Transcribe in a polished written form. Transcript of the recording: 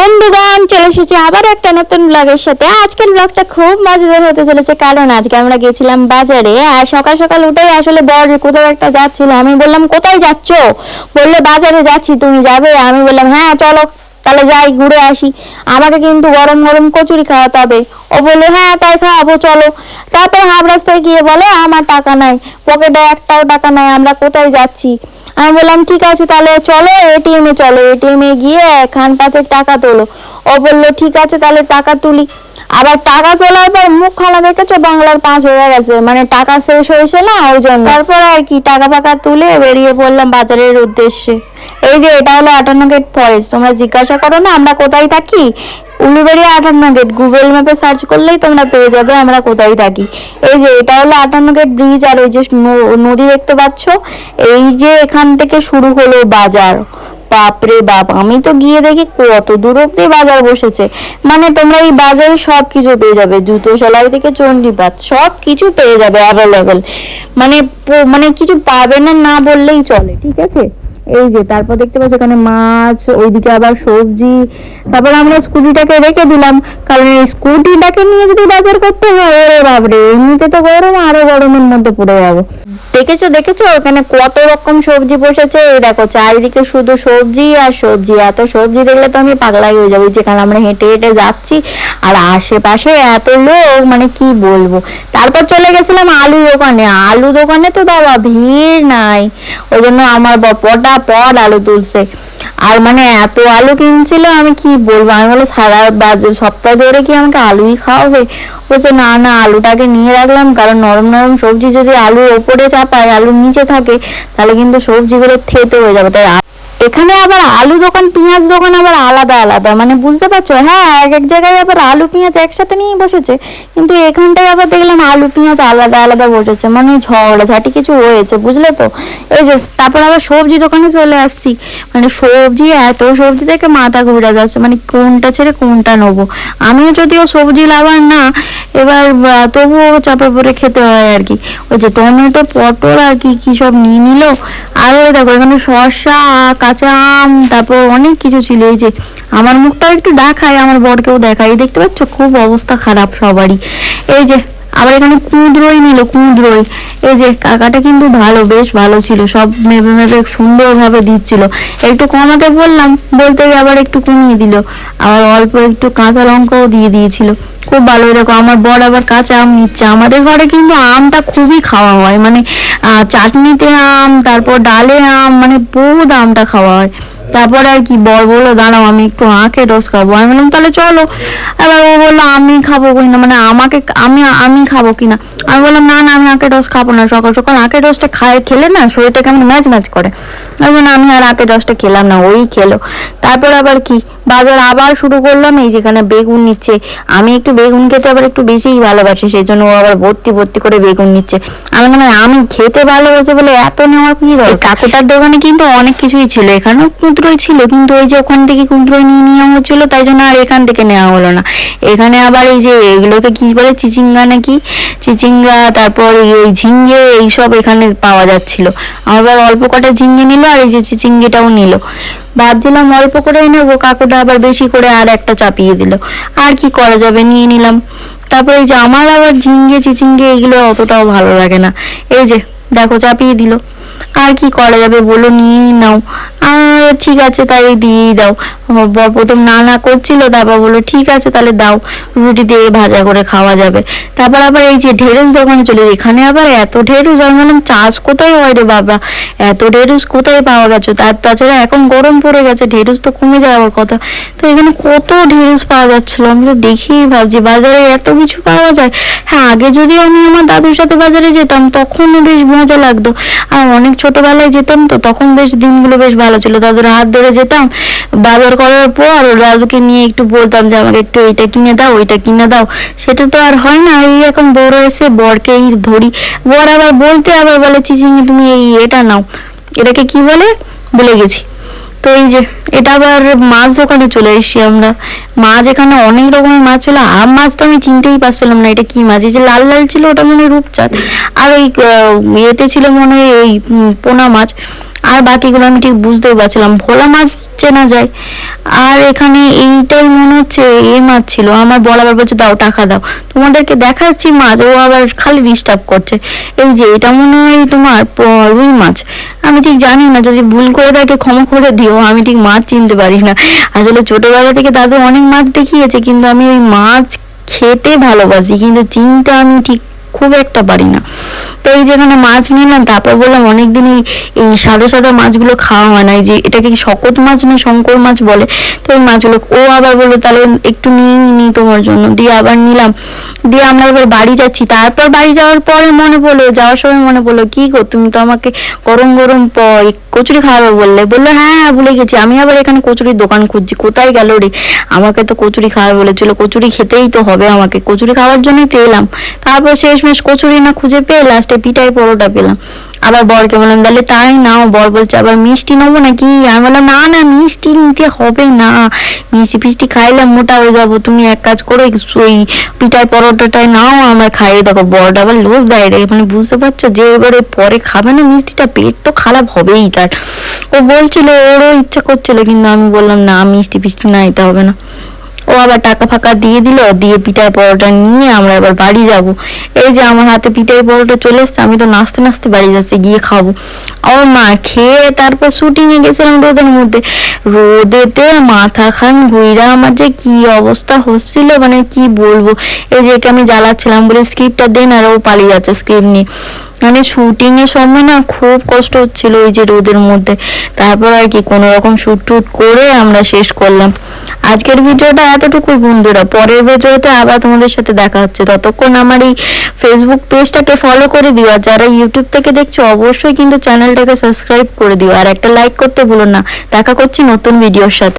বন্ধুগণ, চলে এসেছি আবার একটা নতুন ব্লগের সাথে। আজকের ব্লগটা খুব মজাদার হতে চলেছে, কারণ আজকে আমরা গেছিলাম বাজারে। আর সকাল সকাল উঠেই আসলে বর কোথাও একটা যাচ্ছিল। আমি বললাম, কোথায় যাচ্ছ? বললে, বাজারে যাচ্ছি, তুমি যাবে? আমি বললাম, হ্যাঁ চলো তাহলে যাই, ঘুরে আসি। আমাকে কিন্তু গরম গরম কচুরি খাওয়াতে হবে। ও বললো, হ্যাঁ তাই খাওয়াবো, চলো। তারপর হাফ রাস্তায় গিয়ে বলে, আমার টাকা নাই, পকেটে একটাও টাকা নাই, আমরা কোথায় যাচ্ছি? আমি বললাম, ঠিক আছে তাহলে চলো এটিএমে, চলো এটিএমে গিয়ে খান পাঁচেক টাকা তোলো। ও বললো, ঠিক আছে তাহলে টাকা তুলি। আবার টাকা তোলার পর মুখখানা দেখেছো, বাংলার 5 হয়ে গেছে, মানে টাকা শেষ হয়েছে না, ওই জন্য। তারপর আর কি টাকা ফাকা তুলে বেরিয়ে পড়লাম বাজারের উদ্দেশ্যে। এই যে এটা হলো 58 গেট ফরেস্ট। তোমরা জিজ্ঞাসা করো না আমরা কোথায় থাকি, উলুবেড়িয়া 58 গেট, গুগল ম্যাপে সার্চ করলেই তোমরা পেয়ে যাবে আমরা কোথায় থাকি। এই যে এটা হলো 58 গেট ব্রিজ, আর ওই যে নদী দেখতে পাচ্ছ, এই যে এখান থেকে শুরু হলো বাজার। বাপরে বাপ, আমি তো গিয়ে দেখি কত দূর অব্দি বাজার বসেছে। মানে তোমরা এই বাজারে সব কিছু পেয়ে যাবে, জুতো সেলাই থেকে চণ্ডীপাত সব কিছু পেয়ে যাবে অ্যাভেলেবেল। মানে মানে কিছু পাবে না না বললেই চলে, ঠিক আছে। এই যে তারপর দেখতে পাচ্ছ এখানে মাছ, ওইদিকে আবার সবজি। তারপর আমরা স্কুটিটাকে রেখে দিলাম, কারণ এই স্কুটিটাকে নিয়ে যদি বাজার করতে হয়, ওরে বাপরে, এমনিতে তো গরম, আরো গরমের মধ্যে পড়ে যাবো। দেখেছো দেখেছো এখানে কত রকম সবজি বসেছে। এই দেখো চারিদিকে শুধু সবজি আর সবজি। এত সবজি দেখলে তো আমি পাগলাই হয়ে যাবো। যেখানে আমরা হেঁটে হেঁটে যাচ্ছি আর আশেপাশে এত লোক, মানে কি বলবো। তারপর চলে গেছিলাম আলু দোকানে। আলু দোকানে তো বাবা ভিড় নাই, ওই জন্য আমার পট আলু তুলছে। আর মানে এত আলু কিনছিল, আমি কি বলবো। আমি বলে, সারা সপ্তাহ ধরে কি আমাকে আলুই খাওয়াবে? বলছে, না না, আলুটাকে নিয়ে রাখলাম, কারণ নরম নরম সবজি যদি আলুর ওপরে চাপায়, আলুর নিচে থাকে, তাহলে কিন্তু সবজিগুলো থেতে হয়ে যাবে। তাই এখানে আবার আলু দোকান, পেঁয়াজ দোকান আবার আলাদা আলাদা, মানে বুঝতে পারছো। হ্যাঁ, এক এক জায়গায় আবার আলু পেঁয়াজ একসাথে নিয়ে বসেছে, কিন্তু এখানটায় আবার দেখলাম আলু পেঁয়াজ আলাদা আলাদা বসেছে, মানে ঝগড়াঝাটি কিছু হয়েছে, বুঝলে তো। এই যে তারপর আবার সবজি দোকানে চলে আসছি। মানে সবজি, এত সবজি দেখে মাথা ঘুরে যাচ্ছে, মানে কোনটা ছেড়ে কোনটা নেবো। আমিও যদিও সবজি লাভার না, এবার তবুও চাপে পড়ে খেতে হয় আর কি। ওই যে টমেটো, পটল আর কি কি সব নিয়ে নিল। আর ওই দেখো এখানে শসা, কাঁচা আম, তারপর অনেক কিছু ছিল। এই যে আমার মুখটাও একটু দেখায়, আমার বরকেও দেখায়, দেখতে পাচ্ছ খুব অবস্থা খারাপ সবারই। এই যে আবার এখানে কুঁদরোই নিল, কুঁদরোই। এই যে কাকাটা কিন্তু ভালো, বেশ ভালো ছিল, সব মেপে মেপে সুন্দরভাবে দিচ্ছিল। একটু কমাতে বললাম, বলতেই আবার একটু কমিয়ে দিল। আবার অল্প একটু কাঁচা লঙ্কাও দিয়ে দিয়েছিল, খুব ভালো। দেখো আমার বর আবার কাঁচা আম নিচ্ছে। আমাদের ঘরে কিন্তু আমটা খুবই খাওয়া হয়, মানে চাটনিতে আম, তারপর ডালে আম, মানে বহুত আমটা খাওয়া হয়। তারপরে আর কি বর বললো, দাঁড়াও আমি একটু আখের রস খাবো। আমি বললাম, তাহলে চলো। এবার ও বললো, আমি খাবো কিনা, মানে আমাকে আমি খাবো কিনা। আমি বললাম, না না, আমি আখের রস খাবো না। সকাল সকাল আখের রসটা খেলে না শরীরটা কেমন ম্যাচ ম্যাচ করে। আমি আর আখের রসটা খেলাম না, ওই খেলো। তারপর আবার কি বাজার আবার শুরু করলাম। এই যেখানে বেগুন নিচ্ছে, আমি একটু বেগুন খেতে আবার একটু বেশিই ভালোবাসি, সেই জন্য ও আবার ভর্তি ভর্তি করে বেগুন নিচ্ছে। আমি খেতে ভালোবাসি বলে এত নেওয়ার কি দরকার। কাকুটার দোকানে কিন্তু অনেক কিছুই ছিল, এখানেও কুঁদরোই ছিল, কিন্তু ওই যে ওখান থেকে কুঁদরোই নিয়ে নেওয়া হচ্ছিল, তাই জন্য আর এখান থেকে নেওয়া হলো না। এখানে আবার এই যে এগুলোকে কি বলে, চিচিঙ্গা নাকি, চিচিঙ্গা, তারপর এই ঝিঙ্গে, এইসব এখানে পাওয়া যাচ্ছিল। আমার অল্প কটা ঝিঙ্গে নিল, আর এই যে চিচিঙ্গিটাও নিল। ভাবছিলাম অল্প করে নেবো, কাকুটা আবার বেশি করে আর একটা চাপিয়ে দিল। আর কি করা যাবে, নিয়ে নিলাম। তারপরে এই যে আমার আবার ঝিঙ্গে চিচিঙ্গে এগুলো অতটাও ভালো লাগে না। এই যে দেখো চাপিয়ে দিল, আর কি করা যাবে বলো, নিয়েই নাও। আর ঠিক আছে তাই দিয়েই দাও। প্রথম না না করছিল, তারপর বললো ঠিক আছে তাহলে দাও, রুটি দিয়ে ভাজা করে খাওয়া যাবে। তারপর আবার এই যে ঢেঁড়স দোকানে চলে, এখানে আবার এত ঢেঁড়স, আমি বললাম চাষ কোথায় হয় রে বাবা, এত ঢেঁড়স কোথায় পাওয়া গেছে। তাছাড়া এখন গরম পড়ে গেছে, ঢেঁড়স তো কমে যাওয়ার কথা। তো এখানে কত ঢেঁড়স পাওয়া যাচ্ছিল, আমি তো দেখেই ভাবছি বাজারে এত কিছু পাওয়া যায়। হ্যাঁ, আগে যদি আমি আমার দাদুর সাথে বাজারে যেতাম তখন বেশ মজা লাগতো। আর অনেক ছোটবেলায় যেতাম তো, তখন বেশ দিনগুলো বেশ ভালো ছিল। দাদুর হাত ধরে যেতাম, বাজার করার পর দাদুকে নিয়ে একটু বলতাম যে আমাকে একটু এইটা কিনে দাও, ওইটা কিনে দাও। সেটা তো আর হয় না। এই এখন বড় এসে বরকেই ধরি, বর আবার বলতে আবার বলে, চিচিঙ্গি তুমি এই এটা নাও, এটাকে কি বলে ভুলে গেছি। তো এই যে এটা আবার মাছ দোকানে চলে এসেছি আমরা। মাছ এখানে অনেক রকমের মাছ ছিল, আর মাছ তো আমি চিনতেই পারছিলাম না এটা কি মাছ। এই যে লাল লাল ছিল ওটা মনে হয় রূপচাঁদ, আর ওই ইয়েতে ছিল মনে হয় এই পোনা মাছ, আর বাকিগুলো আমি ঠিক বুঝতেই পারছিলাম। ভোলা মাছ চেনা যায়। আর এখানে এইটা হচ্ছে এই মাছ ছিল। আমার বল আবার বলছে দাও টাকা দাও, তোমাদেরকে দেখাচ্ছি মাছ, ও আবার খালি ডিস্টার্ব করছে। এই যে এটা মনে হয় তোমার রুই মাছ, আমি ঠিক জানি না, যদি ভুল করে থাকে ক্ষমা করে দিও, আমি ঠিক মাছ চিনতে পারি না। আসলে ছোটবেলা থেকে দাদু অনেক মাছ দেখিয়েছে, কিন্তু আমি ওই মাছ খেতে ভালোবাসি, কিন্তু চিনতে আমি ঠিক খুব একটা পারি না। তো এই যেখানে মাছ নিলাম, তারপর বললাম অনেকদিন এই সাদা সাদা মাছগুলো খাওয়া হয় না, এই যে এটাকে শকত মাছ না শঙ্কর মাছ বলে, তো এই মাছগুলো ও আবার বললো তাহলে একটু নিয়ে নি তোমার জন্য, দিয়ে আবার নিলাম। দিয়ে আমরা এবার বাড়ি যাচ্ছি। তারপর বাড়ি যাওয়ার পরে মনে পড়লো, যাওয়ার সময় মনে পড়লো কি গো তুমি তো আমাকে গরম গরম কচুরি খাওয়াবে বললে। বললো হ্যাঁ হ্যাঁ ভুলে গেছি, আমি আবার এখানে কচুরির দোকান খুঁজছি, কোথায় গেল রে, আমাকে তো কচুরি খাওয়াবে বলেছিল, কচুরি খেতেই তো হবে আমাকে, কচুরি খাওয়ার জন্যই তো এলাম। তারপর শেষমেশ কচুরি না খুঁজে পেয়ে লাস্টে পিঠাই পরোটা পেলাম। আবার বরকে বললাম তাহলে তাই নাও, বর বলছে আবার মিষ্টি নেবো নাকি, আমি বললাম না না মিষ্টি নিতে হবে না, মিষ্টি ফিষ্টি খাইলে মোটা হয়ে যাবো, তুমি এক কাজ করো ওই পিঠাই পরোটাটাই নাও, আমরা খাইয়ে দেখো। বরটা আবার লোভ দেয় রে, মানে বুঝতে পারছো যে এবারে পরে খাবে না মিষ্টিটা, পেট তো খারাপ হবেই তার। ও বলছিল ওরও ইচ্ছা করছিল, কিন্তু আমি বললাম না মিষ্টি ফিষ্টি না, এটা হবে না। ও আবার টাকা ফাঁকা দিয়ে দিল, দিয়ে পিঠাই পরোটা নিয়ে আমরা এবার বাড়ি যাব। এই যে আমার হাতে পিঠাই পরোটা চলে এসছে, আমি তো নাচতে নাচতে বাড়ি যাচ্ছি, গিয়ে খাবো। ও মা খেয়ে তারপর শুটিং এ গেছিলাম রোদের মধ্যে, রোদেতে মাথা খান ঘুইরা আমার যে কি অবস্থা হচ্ছিল, মানে কি বলবো। এই যে একে আমি জ্বালাচ্ছিলাম বলে স্ক্রিপ্টটা দেন, আর ও পালিয়ে যাচ্ছে স্ক্রিপ্ট নিয়ে। মানে শুটিং এর সময় না খুব কষ্ট হচ্ছিল এই যে রোদের মধ্যে। তারপর আর কি কোনো রকম শুট টুট করে আমরা শেষ করলাম। আজকের ভিডিওটা এতটুকুই বন্ধুরা, পরের ভিডিওতে আবার তোমাদের সাথে দেখা হচ্ছে। ততক্ষণ আমার এই ফেসবুক পেজটাকে ফলো করে দিও, আর যারা ইউটিউব থেকে দেখছো অবশ্যই কিন্তু চ্যানেলটাকে সাবস্ক্রাইব করে দিও, আর একটা লাইক করতে ভুলো না। দেখা করছি নতুন ভিডিওর সাথে।